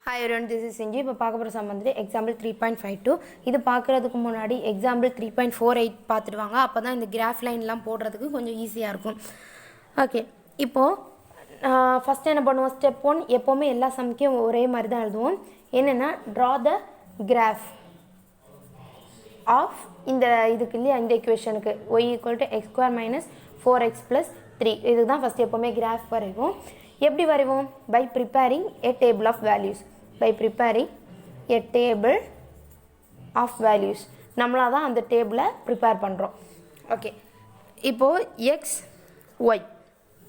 Hi everyone, this is Sinji. இப்போ பார்க்க போகிற சம் வந்து எக்ஸாம்பிள் 3.52. இது பார்க்குறதுக்கு முன்னாடி எக்ஸாம்பிள் 3.48 பார்த்துடுவாங்க. அப்போ தான் இந்த கிராஃப் லைன்லாம் போடுறதுக்கு கொஞ்சம் ஈஸியாக இருக்கும். ஓகே, இப்போது ஃபஸ்ட்டு என்ன பண்ணுவோம்? ஸ்டெப் 1 எப்போவுமே எல்லா சம்மைக்கும் ஒரே மாதிரி தான் எழுதுவோம். என்னென்னா ட்ரா த கிராஃப் ஆஃப் இந்த இதுக்கு இல்லையா, இந்த இக்குவேஷனுக்கு y = x² - 4x + 3. இதுக்கு தான் ஃபஸ்ட்டு எப்போவுமே கிராஃப் வரைவோம். எப்படி வரைவோம்? By preparing a table of values. By preparing a table of values. நம்மளாக தான் அந்த டேபிளை ப்ரிப்பேர் பண்ணுறோம். ஓகே, இப்போது எக்ஸ் ஒய்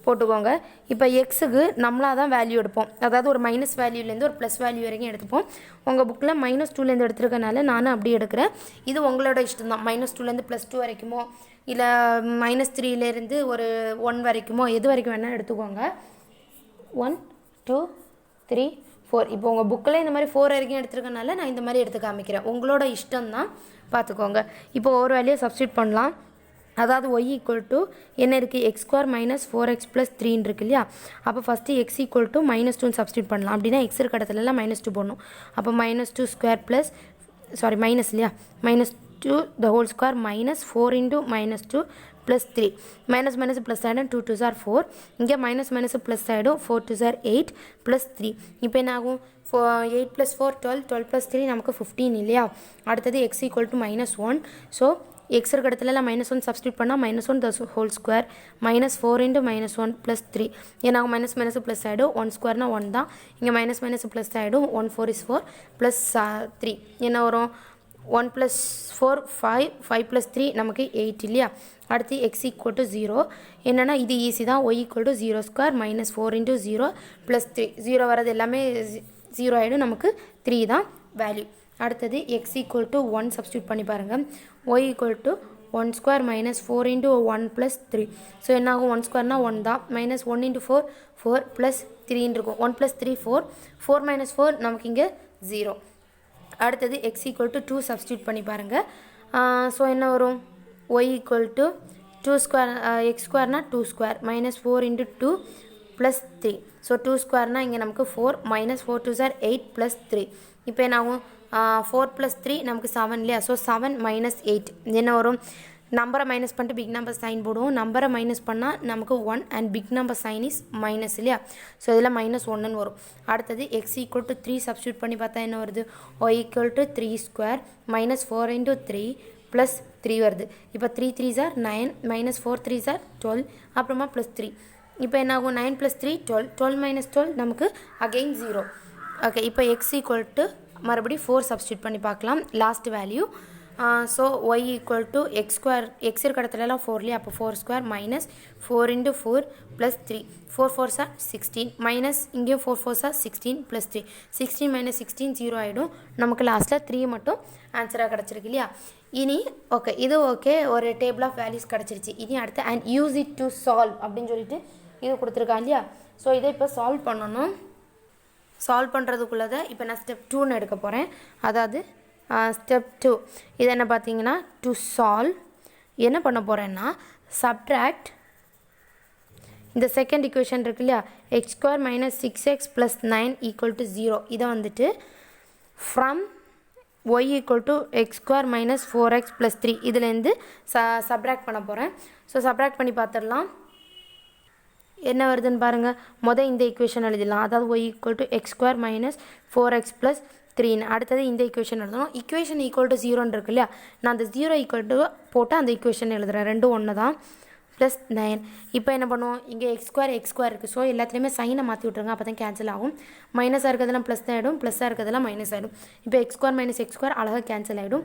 போட்டுக்கோங்க. இப்போ எக்ஸுக்கு நம்மளாக தான் வேல்யூ எடுப்போம். அதாவது ஒரு மைனஸ் வேல்யூலேருந்து ஒரு ப்ளஸ் வேல்யூ வரைக்கும் எடுத்துப்போம். உங்கள் புக்கில் -2லேருந்து எடுத்துருக்கனால நானும் அப்படியே எடுக்கிறேன். இது உங்களோட இஷ்டம் தான். -2லேருந்து +2 வரைக்குமோ இல்லை -3லேருந்து ஒரு 1 வரைக்குமோ எது வரைக்கும் வேணால் எடுத்துக்கோங்க. 1 2 3 4. இப்போ உங்கள் புக்கில் இந்த மாதிரி 4 வரைக்கும் எடுத்துருக்கனால நான் இந்த மாதிரி எடுத்து காமிக்கிறேன். உங்களோட இஷ்டம் தான், பார்த்துக்கோங்க. இப்போ ஒரு வேலையை சப்ஸ்டியூட் பண்ணலாம். அதாவது y = என்ன இருக்குது? x² - 4x + 3 இருக்கு இல்லையா? அப்போ ஃபஸ்ட்டு x = -2 சப்ஸ்டியூட் பண்ணலாம். அப்படின்னா எக்ஸ் இருக்க இடத்துலலாம் -2 போடணும். அப்போ -2² மைனஸ் இல்லையா, -2 the whole square - 4 × -2 + 3. Minus minus plus ஆகிடும். 2 2s are 4. இங்கே மைனஸ் மைனஸ் ப்ளஸ் ஆகிடும். 4 2s are 8 + 3. இப்போ என்ன ஆகும்? 8 + 4 12, 12 + 3 நமக்கு 15 இல்லையா? அடுத்தது x = -1. ஸோ எக்ஸ் இருக்க இடத்துலலாம் -1 சப்ஸ்டியூட் பண்ணால் -1 the whole square -4 × -1 + 3. ஏன்னா மைனஸ் மைனஸ் ப்ளஸ் ஆகிடும். 1² 1 தான். இங்கே மைனஸ் மைனஸ் ப்ளஸ் ஆகிடும். 1 4 is 4 + 3 என்ன வரும்? 1 + 4 5, 5 + 3 நமக்கு 8 இல்லையா? அடுத்து x = 0. என்னென்னா இது ஈஸி தான். y = 0² - 4 × 0 + 3. 0 வரது எல்லாமே 0 ஆகிடும். நமக்கு 3 தான் வேல்யூ. அடுத்தது x = 1 சப்ஸ்டியூட் பண்ணி பாருங்கள். y = 1² - 4 × 1 + 3. ஸோ என்ன ஆகும்? 1² 1 தான். -1 × 4 4 + 3 இருக்கும். 1 + 3 4. 4 - 4 நமக்கு இங்கே 0. அடுத்தது x = 2 சப்ஸ்டியூட் பண்ணி பாருங்கள். ஸோ என்ன வரும்? y = 2² x² - 2² -4 × 2 + 3. ஸோ 2² இங்கே நமக்கு 4 -4 2s are 8 + 3. இப்போ என்ன ஆகும்? 4 + 3 நமக்கு 7 இல்லையா? ஸோ 7 - 8 என்ன வரும்? நம்பரை மைனஸ் பண்ணிட்டு பிக் நம்பர் சைன் போடுவோம். நம்பரை மைனஸ் பண்ணால் நமக்கு 1 and big number sign is minus இல்லையா? ஸோ இதில் -1ன்னு வரும். அடுத்தது x = 3 சப்ஸ்டியூட் பண்ணி பார்த்தா என்ன வருது? y = 3² - 4 × 3 + 3 வருது. இப்போ 3 3s are 9 -4 3s are 12 அப்புறமா +3. இப்போ என்ன ஆகும்? 9 + 3 12. 12 - 12 நமக்கு அகெயின் 0. ஓகே, இப்போ x = மறுபடியும் 4 சப்ஸ்டியூட் பண்ணி பார்க்கலாம். Last value. So y = x² x இருக்க இடத்துலலாம் 4 இல்லையா? அப்போ 4² - 4 × 4 + 3. 4 4s are 16 மைனஸ் இங்கேயும் 4 4s are 16 + 3. 16 - 16 0 ஆகிடும். நமக்கு லாஸ்ட்டில் 3 மட்டும் ஆன்சராக கிடச்சிருக்கு இல்லையா? இனி ஓகே, இது ஓகே, ஒரு டேபிள் ஆஃப் வேல்யூஸ் கிடச்சிருச்சு. இனி அடுத்து and use it to solve அப்படின்னு சொல்லிட்டு இது கொடுத்துருக்காங்க இல்லையா? ஸோ இதை இப்போ சால்வ் பண்ணணும். சால்வ் பண்ணுறதுக்குள்ளதை இப்போ நான் ஸ்டெப் 2ன்னு எடுக்க போகிறேன். அதாவது ஸ்டெப் 2 இது என்ன பார்த்தீங்கன்னா, டு சால்வ் என்ன பண்ண போகிறேன்னா, சப்ட்ராக்ட் இந்த செகண்ட் இக்குவேஷன் இருக்கு இல்லையா, x² - 6x + 9 = 0. இதை வந்துட்டு ஃப்ரம் y = x² - 4x + 3 இதுலேருந்து சப்ட்ராக்ட் பண்ண போகிறேன். ஸோ சப்ட்ராக்ட் பண்ணி பார்த்துடலாம். என்ன வருதுன்னு பாருங்கள். மொதல் இந்த இக்குவேஷன் எழுதிடலாம். அதாவது y = x² - 4x + 3. அடுத்தது இந்த இக்குவேஷன் எழுதணும். இக்குவேஷன் = 0 இருக்கு இல்லையா? நான் அந்த 0 போட்டு அந்த இக்குவேஷன் எழுதுகிறேன். ரெண்டும் ஒன்று தான். +9. இப்போ என்ன பண்ணுவோம்? இங்கே x² இருக்குது. ஸோ எல்லாத்துலேயுமே சைனை மாற்றி விட்ருங்க. அப்போ தான் கேன்சல் ஆகும். மைனஸாக இருக்கிறதெல்லாம் ப்ளஸ் தான் ஆகிடும். ப்ளஸ்ஸாக இருக்கிறதெல்லாம் மைனஸ் ஆகிடும். இப்போ x² - x² அழகாக கேன்சல் ஆகிடும்.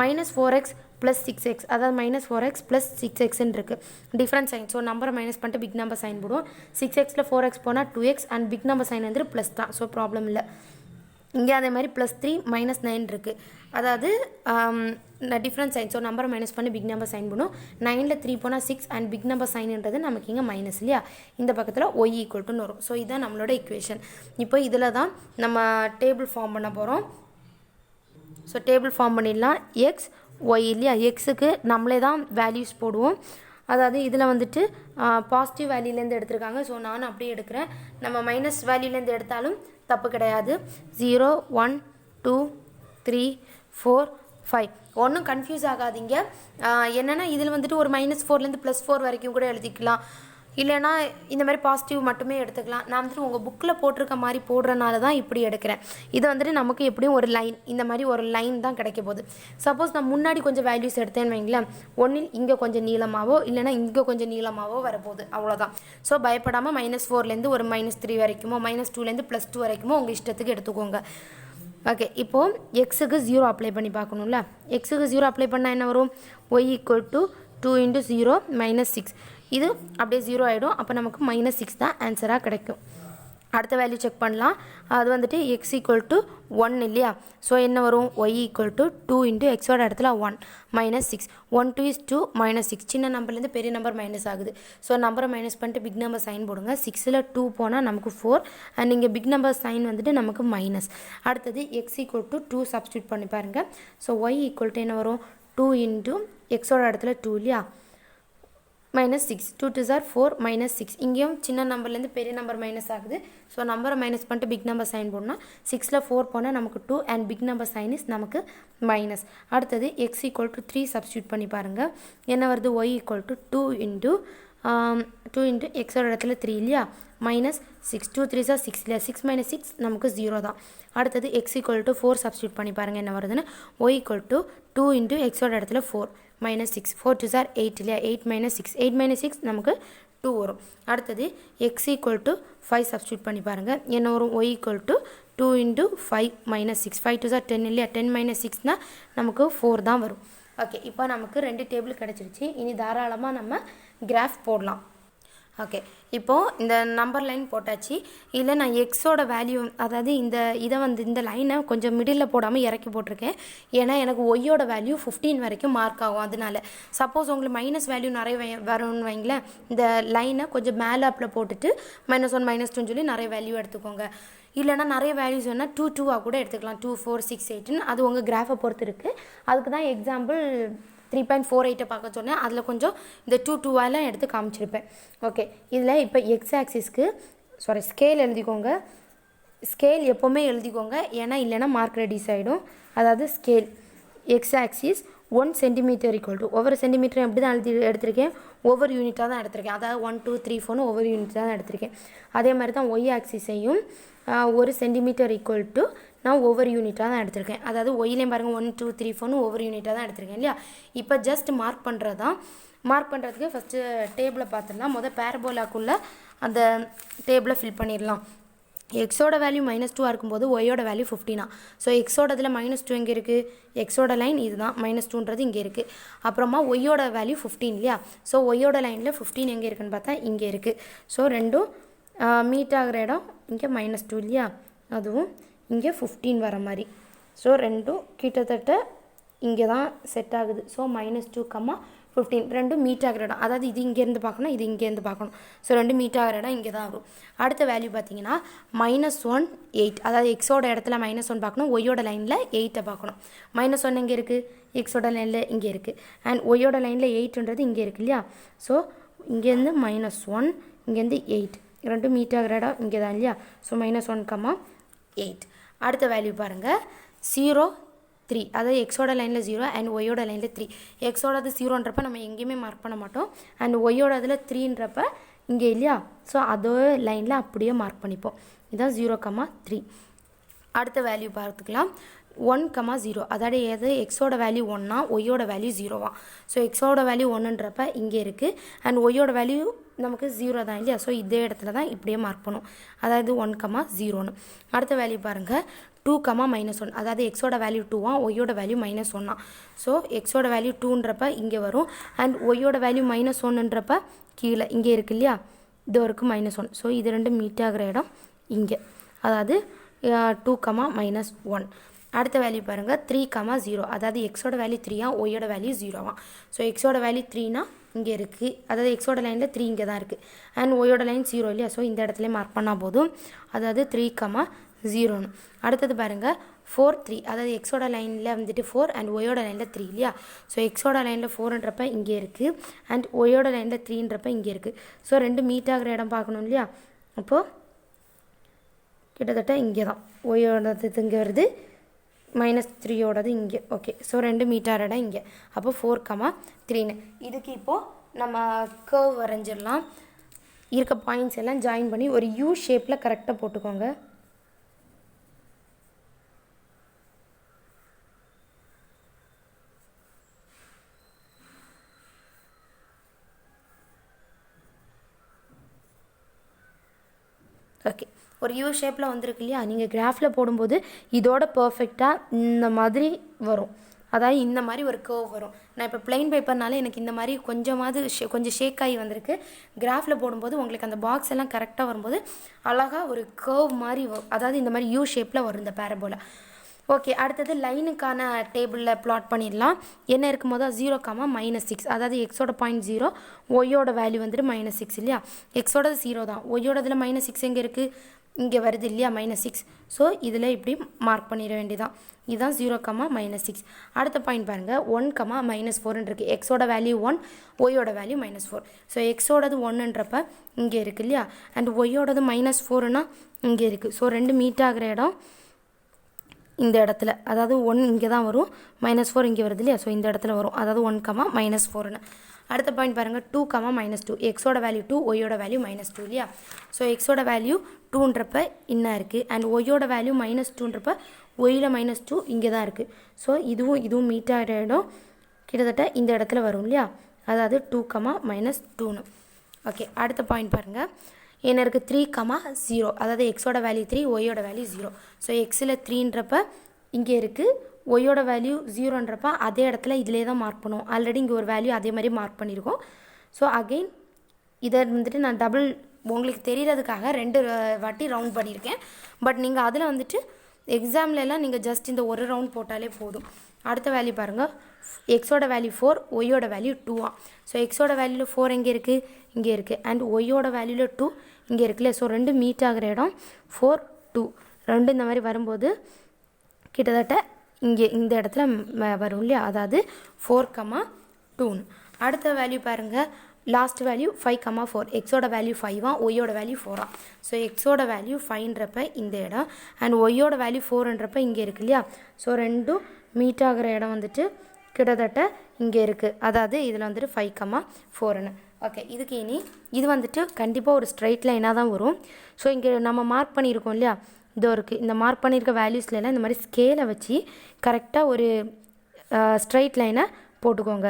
-4x + 6x அதாவது -4x + 6xன்னு இருக்குது. Different sign. ஸோ நம்பரை மைனஸ் பண்ணிட்டு பிக் நம்பர் சைன் போடுவோம். 6xல் 4x போனால் 2x and big number sign வந்து ப்ளஸ் தான். ஸோ ப்ராப்ளம் இல்லை. இங்கே அதே மாதிரி +3 - 9 இருக்குது. அதாவது டிஃப்ரெண்ட் சைன். ஸோ நம்பரை மைனஸ் பண்ணி பிக் நம்பர் சைன் பண்ணும். 9ல் 3 போனால் 6 அண்ட் பிக் நம்பர் சைன்ன்றது நமக்கு இங்கே மைனஸ் இல்லையா? இந்த பக்கத்தில் y = வரும். ஸோ இதுதான் நம்மளோட இக்குவேஷன். இப்போ இதில் தான் நம்ம டேபிள் ஃபார்ம் பண்ண போகிறோம். ஸோ டேபிள் ஃபார்ம் பண்ணிடலாம். x y இல்லையா? எக்ஸுக்கு நம்மளே தான் வேல்யூஸ் போடுவோம். அதாவது இதில் வந்துட்டு பாசிட்டிவ் வேல்யூலேருந்து எடுத்திருக்காங்க. ஸோ நானும் அப்படியே எடுக்கிறேன். நம்ம மைனஸ் வேல்யூலேருந்து எடுத்தாலும் தப்பு கிடையாது. 0 1 2 3 4 5 ஒன்றும் கன்ஃபியூஸ் ஆகாதீங்க. என்னென்னா இதில் வந்துட்டு ஒரு -4லேருந்து +4 வரைக்கும் கூட எழுதிக்கலாம், இல்லைனா இந்த மாதிரி பாசிட்டிவ் மட்டுமே எடுத்துக்கலாம். நான் வந்துட்டு உங்கள் புக்கில் போட்டிருக்க மாதிரி போடுறனால தான் இப்படி எடுக்கிறேன். இதை வந்துட்டு நமக்கு எப்படியும் ஒரு லைன், இந்த மாதிரி ஒரு லைன் தான் கிடைக்க போகுது. சப்போஸ் நான் முன்னாடி கொஞ்சம் வேல்யூஸ் எடுத்தேன்னு வைங்களேன், ஒன்றில் இங்கே கொஞ்சம் நீளமாகவோ இல்லைனா இங்கே கொஞ்சம் நீளமாகவோ வரப்போகுது, அவ்வளோதான். ஸோ பயப்படாமல் -4லேருந்து ஒரு -3 வரைக்குமோ -2லேருந்து +2 வரைக்குமோ உங்கள் இஷ்டத்துக்கு எடுத்துக்கோங்க. ஓகே, இப்போது எக்ஸுக்கு 0 அப்ளை பண்ணி பார்க்கணும்ல. எக்ஸுக்கு 0 அப்ளை பண்ணால் என்ன வரும்? y = 2 × 0 -6. இது அப்படியே 0 ஆகிடும். அப்போ நமக்கு -6 தான் ஆன்சராக கிடைக்கும். அடுத்த வேல்யூ செக் பண்ணலாம். அது வந்துட்டு x = 1 இல்லையா? ஸோ என்ன வரும்? y = 2 × xோட இடத்துல 1 -6. 1 2 is 2 -6. சின்ன நம்பர்லேருந்து பெரிய நம்பர் மைனஸ் ஆகுது. ஸோ நம்பரை மைனஸ் பண்ணிட்டு பிக் நம்பர் சைன் போடுங்க. 6ல் 2 போனால் நமக்கு 4 அண்ட் இங்கே பிக் நம்பர் சைன் வந்துட்டு நமக்கு மைனஸ். அடுத்தது x = 2 சப்ஸ்டியூட் பண்ணி பாருங்கள். ஸோ y = என்ன வரும்? 2 × xோட இடத்துல 2 இல்லையா? -6. 2 2s are 4 -6. இங்கேயும் சின்ன நம்பர்லேருந்து பெரிய நம்பர் மைனஸ் ஆகுது. ஸோ நம்பரை மைனஸ் பண்ணிட்டு பிக் நம்பர் சைன் போடணும். 6ல் 4 போனால் நமக்கு 2 and big number sign is நமக்கு மைனஸ். அடுத்தது x = 3 சப்ஸ்டியூட் பண்ணி பாருங்கள். என்ன வருது? y = 2 × xோட இடத்துல 3 இல்லையா? -6. 2 3s are 6 இல்லையா? 6 - 6 நமக்கு 0 தான். அடுத்தது x = 4 சப்ஸ்டியூட் பண்ணி பாருங்கள். என்ன வருதுன்னு? y = 2 × xோட இடத்துல 4 -6. 4 2s are 8 இல்லையா? 8 - 6. 8 - 6 நமக்கு 2 வரும். அடுத்தது x = 5 சப்ஸ்டியூட் பண்ணி பாருங்கள். என்ன வரும்? y = 2 × 5 -6. 5 2s are 10 இல்லையா? 10 - 6னா நமக்கு 4 தான் வரும். ஓகே, இப்போ நமக்கு 2 டேபிள் கிடச்சிருச்சு. இனி தாராளமாக நம்ம கிராஃப் போடலாம். ஓகே, இப்போது இந்த நம்பர் லைன் போட்டாச்சு. இல்லை நான் எக்ஸோட வேல்யூ, அதாவது இந்த லைனை கொஞ்சம் மிடில் போடாமல் இறக்கி போட்டிருக்கேன். ஏன்னா எனக்கு ஒய்யோட வேல்யூ 15 வரைக்கும் மார்க் ஆகும். அதனால சப்போஸ் உங்களுக்கு மைனஸ் வேல்யூ நிறைய வரும்னு வைங்களேன், இந்த லைனை கொஞ்சம் மேலே அப்பில் போட்டுட்டு -1 -2ன்னு சொல்லி நிறைய வேல்யூ எடுத்துக்கோங்க. இல்லைனா நிறைய வேல்யூஸ் வேணால் 2 2ஆக கூட எடுத்துக்கலாம். 2 4 6 8ன்னு அது உங்கள் கிராஃபை பொறுத்து இருக்குது. அதுக்கு தான் எக்ஸாம்பிள் 3.48 பார்க்க சொன்னேன். அதில் கொஞ்சம் இந்த 2 2 எடுத்து காமிச்சிருப்பேன். ஓகே, இதில் இப்போ எக்ஸ் ஆக்சிஸ்க்கு ஸ்கேல் எழுதிக்கோங்க. ஸ்கேல் எப்போவுமே எழுதிக்கோங்க, ஏன்னா இல்லைன்னா மார்க் ரெடியூஸ் ஆகிடும். அதாவது ஸ்கேல் எக்ஸ் ஆக்சிஸ் 1 சென்டிமீட்டர் = ஒவ்வொரு சென்டிமீட்டரும் எப்படி தான் எடுத்திருக்கேன்? ஒவ்வொரு யூனிட்டாக தான் எடுத்திருக்கேன். அதாவது 1 2 3 4ன்னு ஒவ்வொரு யூனிட்டாக தான் எடுத்திருக்கேன். அதே மாதிரி தான் ஒய் ஆக்சிஸையும் 1 சென்டிமீட்டர் = நான் ஒவ்வொரு யூனிட்டாக தான் எடுத்திருக்கேன். அதாவது ஒய்லேயும் பாருங்கள் 1 2 3 4ன்னு ஒவ்வொரு யூனிட்டாக தான் எடுத்திருக்கேன் இல்லையா? இப்போ ஜஸ்ட் மார்க் பண்ணுறதுக்கு ஃபஸ்ட்டு டேபிளை பார்த்துடலாம். பேரபோலாக்குள்ளே அந்த டேபிளை ஃபில் பண்ணிடலாம். எக்ஸோட வேல்யூ -2 இருக்கும்போது ஒய்யோட வேல்யூ 15. ஸோ எக்ஸோட இதில் -2 எங்கே இருக்குது? எக்ஸோட லைன் இது தான், -2ன்றது இங்கே இருக்குது. அப்புறமா ஒய்யோட வேல்யூ 15 இல்லையா? ஸோ ஒய்யோட லைனில் 15 எங்கே இருக்குதுன்னு பார்த்தா இங்கே இருக்குது. ஸோ ரெண்டும் மீட் ஆகிற இடம் இங்கே -2 இல்லையா? அதுவும் இங்கே 15 வர மாதிரி. ஸோ ரெண்டும் கிட்டத்தட்ட இங்கே தான் செட் ஆகுது. ஸோ -2, 15 ரெண்டும் மீட் ஆகிற இடம், அதாவது இது இங்கேருந்து பார்க்கணும், இது இங்கேருந்து பார்க்கணும். ஸோ ரெண்டும் மீட் ஆகிற இடம் இங்கே தான் வரும். அடுத்த வேல்யூ பார்த்தீங்கன்னா -1 8. அதாவது எக்ஸோட இடத்துல -1 பார்க்கணும், ஒய்யோட லைனில் 8 பார்க்கணும். -1 எங்கே இருக்குது? எக்ஸோட லைனில் இங்கே இருக்குது. அண்ட் ஒய்யோட லைனில் 8ன்றது இங்கே இருக்குது இல்லையா? ஸோ இங்கேருந்து -1, இங்கேருந்து 8 ரெண்டும் மீட் ஆகிற இடம் இங்கே தான் இல்லையா? ஸோ -1, 8. அடுத்த வேல்யூ பாருங்கள் 0 3. அதாவது எக்ஸோட லைனில் 0 அண்ட் ஒய்யோட லைனில் 3. எக்ஸோடது 0ன்றப்ப நம்ம எங்கேயுமே மார்க் பண்ண மாட்டோம். அண்ட் ஒய்யோட இதில் 3ன்றப்ப இங்கே இல்லையா? ஸோ அதே லைனில் அப்படியே மார்க் பண்ணிப்போம். இதுதான் 0, 3. அடுத்த வேல்யூ பார்த்துக்கலாம் 1, 0. அதாவது எது எக்ஸோட வேல்யூ 1னா ஒய்யோட வேல்யூ 0வா? ஸோ எக்ஸோட வேல்யூ 1ன்றப்ப இங்கே இருக்குது அண்ட் ஒய்யோட வேல்யூ நமக்கு 0 தான் இல்லையா? ஸோ இதே இடத்துல தான் இப்படியே மார்க் பண்ணும். அதாவது 1, 0ன்னு. அடுத்த வேல்யூ பாருங்கள் 2, -1. அதாவது எக்ஸோட வேல்யூ 2வா, ஒய்யோட வேல்யூ -1. ஸோ எக்ஸோட வேல்யூ 2ன்றப்ப இங்கே வரும் அண்ட் ஒய்யோட வேல்யூ -1ன்றப்ப கீழே இங்கே இருக்குது இல்லையா? இது வரைக்கும் -1. ஸோ இது ரெண்டும் மீட் ஆகிற இடம் இங்கே, அதாவது 2, -1. அடுத்த வேல்யூ பாருங்கள் 3, 0. அதாவது எக்ஸோட வேல்யூ 3ஆ, ஒய்யோட வேல்யூ 0வா? ஸோ எக்ஸோட வேல்யூ 3னா இங்கே இருக்குது, அதாவது எக்ஸோட லைனில் 3 இங்கே தான் இருக்குது அண்ட் ஒய்யோட லைன் 0 இல்லையா? ஸோ இந்த இடத்துல மார்க் பண்ணால் போதும். அதாவது 3, 0ன்னு. அடுத்தது பாருங்கள் 4, 3. அதாவது எக்ஸோட லைனில் வந்துட்டு 4 அண்ட் ஒய்யோட லைனில் 3 இல்லையா? ஸோ எக்ஸோட லைனில் 4ன்றப்ப இங்கே இருக்குது அண்ட் ஒய்யோட லைனில் 3ன்றப்ப இங்கே இருக்குது. ஸோ ரெண்டு மீட் ஆகிற இடம் பார்க்கணும் இல்லையா? அப்போது கிட்டத்தட்ட இங்கே தான் ஒய்யோடது இங்கே வருது, -3யோடது இங்கே. ஓகே, ஸோ 2 மீட்டர் இடம் இங்கே. அப்போ 4,3ன்னு. இதுக்கு இப்போது நம்ம கர்வ் வரைஞ்சிடலாம். இருக்க பாயிண்ட்ஸ் எல்லாம் ஜாயின் பண்ணி ஒரு யூ ஷேப்பில் கரெக்டாக போட்டுக்கோங்க. ஓகே, ஒரு யூ ஷேப்பில் வந்திருக்கு இல்லையா? நீங்கள் கிராஃபில் போடும்போது இதோட பர்ஃபெக்டாக இந்த மாதிரி வரும். அதாவது இந்த மாதிரி ஒரு கர்வ் வரும். நான் இப்போ பிளைன் பேப்பர்னால எனக்கு இந்த மாதிரி கொஞ்சம் ஷேக் ஆகி வந்திருக்கு. கிராஃபில் போடும்போது உங்களுக்கு அந்த பாக்ஸ் எல்லாம் கரெக்டாக வரும்போது அழகாக ஒரு கர்வ் மாதிரி அதாவது இந்த மாதிரி யூ ஷேப்பில் வரும் இந்த பேரபோலா. ஓகே, அடுத்தது லைனுக்கான டேபிளில் ப்ளாட் பண்ணிடலாம். என்ன இருக்கும்போது 0,-6, அதாவது எக்ஸோட பாயிண்ட் 0, ஒய்யோட வேல்யூ வந்துட்டு -6 இல்லையா? எக்ஸோடது 0 தான், ஒய்யோடதில் -6 எங்கே இருக்குது? இங்கே வருது இல்லையா -6. ஸோ இதில் இப்படி மார்க் பண்ணிட வேண்டியதான். இதுதான் 0,-6. அடுத்த பாயிண்ட் பாருங்கள், 1,-4 இருக்குது. எக்ஸோட வேல்யூ 1, ஒய்யோட வேல்யூ -4. ஸோ எக்ஸோடது 1ன்றப்ப இங்கே இருக்குது இல்லையா? அண்ட் ஒய்யோடது -4னா இங்கே இருக்குது. ஸோ 2 மீட் ஆகிற இடம் இந்த இடத்துல, அதாவது 1 இங்கே தான் வரும், -4 இங்கே வருது இல்லையா? ஸோ இந்த இடத்துல வரும், அதாவது 1,-4ன்னு. அடுத்த பாயிண்ட் பாருங்கள், 2,-2. எக்ஸோட வேல்யூ 2, ஒய்யோட வேல்யூ -2 இல்லையா? ஸோ எக்ஸோட வேல்யூ 2ன்றப்ப இன்னும் இருக்குது. அண்ட் ஒய்யோட வேல்யூ -2ன்றப்ப ஒய்யில் -2 இங்கே தான் இருக்குது. ஸோ இதுவும் மீட் ஆகிற இடம் கிட்டத்தட்ட இந்த இடத்துல வரும் இல்லையா? அதாவது 2,-2ன்னு. ஓகே, அடுத்த பாயிண்ட் பாருங்கள், என்ன இருக்குது? 3,0, அதாவது எக்ஸோட வேல்யூ 3, ஒய்யோட வேல்யூ 0. ஸோ எக்ஸில் 3ன்றப்ப இங்கே இருக்குது, ஒய்யோட வேல்யூ 0ன்றப்ப அதே இடத்துல இதிலே தான் மார்க் பண்ணுவோம். ஆல்ரெடி இங்கே ஒரு வேல்யூ அதே மாதிரி மார்க் பண்ணியிருக்கோம். ஸோ அகெயின் இதை வந்துட்டு நான் டபுள் உங்களுக்கு தெரியறதுக்காக 2 வாட்டி ரவுண்ட் பண்ணியிருக்கேன். பட் நீங்கள் அதில் வந்துட்டு எக்ஸாம்லலாம் நீங்கள் ஜஸ்ட் இந்த ஒரு ரவுண்ட் போட்டாலே போதும். அடுத்த வேல்யூ பாருங்கள், எக்ஸோட வேல்யூ 4, ஒய்யோட வேல்யூ 2. ஸோ எக்ஸோட வேல்யூவில் 4 எங்கே இருக்குது? இங்கே இருக்குது. அண்ட் ஒய்யோட வேல்யூவில் 2 இங்கே இருக்குல்ல? ஸோ 2 மீட் ஆகிற இடம் 4, 2 2 இந்த மாதிரி வரும்போது கிட்டத்தட்ட இங்கே இந்த இடத்துல வரும் இல்லையா? அதாவது 4,2ன்னு. அடுத்த வேல்யூ பாருங்கள், லாஸ்ட் வேல்யூ 5,4. எக்ஸோட வேல்யூ 5, ஒய்யோட வேல்யூ 4. ஸோ எக்ஸோட வேல்யூ 5ன்றப்ப இந்த இடம், அண்ட் ஒய்யோட வேல்யூ 4ன்றப்ப இங்கே இருக்குது இல்லையா? ஸோ 2 மீட் ஆகிற இடம் வந்துட்டு கிட்டத்தட்ட இங்கே இருக்குது. அதாவது இதில் வந்துட்டு 5,4ன்னு. ஓகே, இதுக்கு இனி இது வந்துட்டு கண்டிப்பாக ஒரு ஸ்ட்ரைட் லைனாக தான் வரும். ஸோ இங்கே நம்ம மார்க் பண்ணியிருக்கோம் இல்லையா? இதோ இருக்குது. இந்த மார்க் பண்ணியிருக்க வேல்யூஸ்லாம் இந்த மாதிரி ஸ்கேலை வச்சு கரெக்டாக ஒரு ஸ்ட்ரைட் லைனை போட்டுக்கோங்க.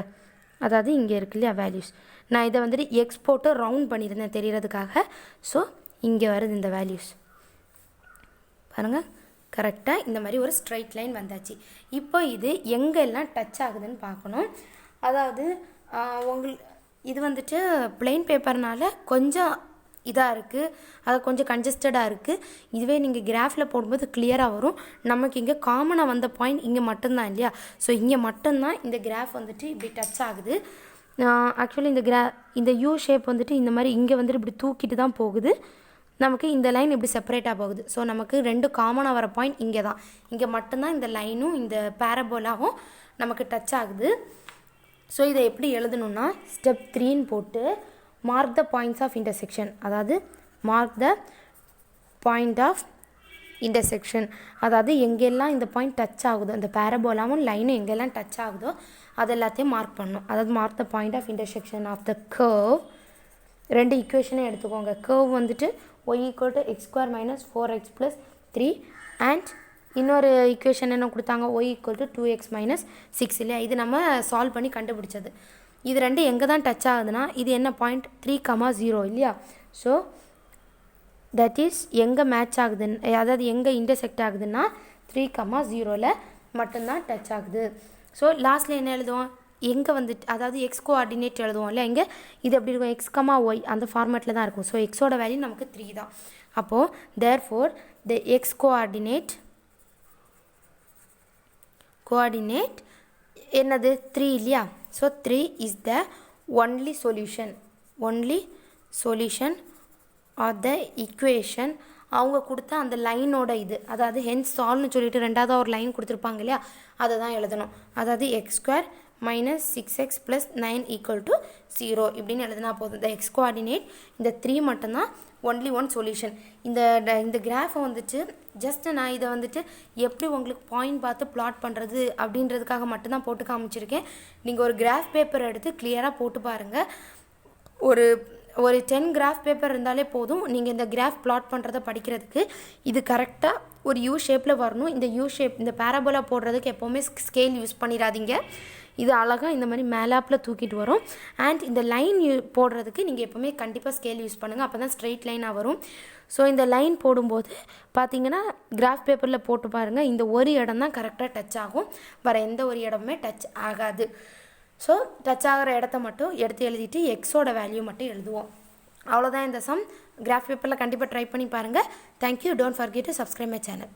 அதாவது இங்கே இருக்குது இல்லையா வேல்யூஸ்? நான் இதை வந்துட்டு எக்ஸ் போட்டு ரவுண்ட் பண்ணியிருந்தேன் தெரியறதுக்காக. ஸோ இங்கே வருது இந்த வேல்யூஸ் பாருங்கள், கரெக்டாக இந்த மாதிரி ஒரு ஸ்ட்ரைட் லைன் வந்தாச்சு. இப்போ இது எங்கெல்லாம் டச் ஆகுதுன்னு பார்க்கணும். அதாவது இது வந்துட்டு பிளெயின் பேப்பர்னால கொஞ்சம் இதாக இருக்குது, அது கொஞ்சம் கன்ஜஸ்டடாக இருக்குது. இதுவே நீங்கள் கிராஃபில் போடும்போது கிளியராக வரும். நமக்கு இங்கே காமனாக வந்த பாயிண்ட் இங்கே மட்டும்தான் இல்லையா? ஸோ இங்கே மட்டும்தான் இந்த கிராஃப் வந்துட்டு இப்படி டச் ஆகுது. ஆக்சுவலி இந்த யூ ஷேப் வந்துட்டு இந்த மாதிரி இங்கே வந்துட்டு இப்படி தூக்கிட்டு தான் போகுது. நமக்கு இந்த லைன் இப்படி செப்பரேட்டாக போகுது. ஸோ நமக்கு 2 காமனாக வர பாயிண்ட் இங்கே தான். இங்கே மட்டும்தான் இந்த லைனும் இந்த பேரபோலாவும் நமக்கு டச் ஆகுது. ஸோ இதை எப்படி எழுதணும்னா, ஸ்டெப் 3ன்னு போட்டு mark the points of intersection, அதாவது mark the point of intersection, அதாவது எங்கெல்லாம் இந்த பாயிண்ட் டச் ஆகுதோ, இந்த பேரபோலாவும் லைனும் எங்கெல்லாம் டச் ஆகுதோ அது எல்லாத்தையும் மார்க் பண்ணணும். அதாவது mark the point of intersection of the curve. 2 ஈக்குவேஷனை எடுத்துக்கோங்க. கர்வ் வந்துட்டு y = x² - 4x + 3 அண்ட் இன்னொரு ஈக்குவேஷன் என்ன கொடுத்தாங்க, y = 2x - 6 இல்லையா? இது நம்ம சால்வ் பண்ணி கண்டுபிடிச்சது. இது 2 எங்கே தான் டச் ஆகுதுன்னா, இது என்ன பாயிண்ட் 3,0 இல்லையா? ஸோ தட் இஸ் எங்கே மேட்ச் ஆகுதுன்னு, அதாவது எங்கே இன்டர்செக்ட் ஆகுதுன்னா 3,0ல் மட்டும்தான் டச் ஆகுது. ஸோ லாஸ்ட்டில் என்ன எழுதுவோம், எங்கே வந்துட்டு அதாவது எக்ஸ் கோஆர்டினேட் எழுதுவோம் இல்லை? இங்கே இது எப்படி இருக்கும், x, y அந்த ஃபார்மேட்டில் தான் இருக்கும். ஸோ எக்ஸோட வேல்யூ நமக்கு 3 தான். அப்போது தேர்ஃபோர் த எக்ஸ் கோஆர்டினேட் என்னது 3 இல்லையா? So 3 is the only solution of the equation. அவங்க கொடுத்த அந்த லைனோட இது, அதாவது ஹென்ஸ் சால்வ்னு சொல்லிட்டு 2வது ஒரு லைன் கொடுத்துருப்பாங்க இல்லையா? அதை தான் எழுதணும். அதாவது x² minus 6x plus 9 equal to 0 இப்படின்னு எழுதுனா போதும். இந்த x coordinate இந்த 3 மட்டும்தான் only one solution. இந்த கிராஃபை வந்துட்டு ஜஸ்ட் நான் இதை வந்துட்டு எப்படி உங்களுக்கு பாயிண்ட் பார்த்து பிளாட் பண்ணுறது அப்படின்றதுக்காக மட்டும்தான் போட்டு காமிச்சிருக்கேன். நீங்கள் ஒரு கிராஃப் பேப்பர் எடுத்து கிளியராக போட்டு பாருங்கள். ஒரு 10 கிராஃப் பேப்பர் இருந்தாலே போதும் நீங்கள் இந்த கிராஃப் பிளாட் பண்ணுறதை படிக்கிறதுக்கு. இது கரெக்டாக ஒரு யூ ஷேப்பில் வரணும். இந்த யூ ஷேப் இந்த பேராபோலா போடுறதுக்கு எப்போவுமே ஸ்கேல் யூஸ் பண்ணிடாதீங்க. இது அழகாக இந்த மாதிரி மேலாப்பில் தூக்கிட்டு வரும். அண்ட் இந்த லைன் போடுறதுக்கு நீங்கள் எப்போவுமே கண்டிப்பாக ஸ்கேல் யூஸ் பண்ணுங்கள். அப்போ தான் ஸ்ட்ரெயிட் லைனாக வரும். ஸோ இந்த லைன் போடும்போது பார்த்தீங்கன்னா கிராஃப் பேப்பரில் போட்டு பாருங்கள். இந்த ஒரு இடம் தான் கரெக்டாக டச் ஆகும். வேறு எந்த ஒரு இடமுமே டச் ஆகாது. ஸோ டச் ஆகிற இடத்த மட்டும் எடுத்து எழுதிட்டு எக்ஸோட வேல்யூ மட்டும் எழுதுவோம். அவ்வளோதான் இந்த சம். கிராஃப் பேப்பரில் கண்டிப்பாக ட்ரை பண்ணி பாருங்கள். Thank you. Don't forget to subscribe my channel.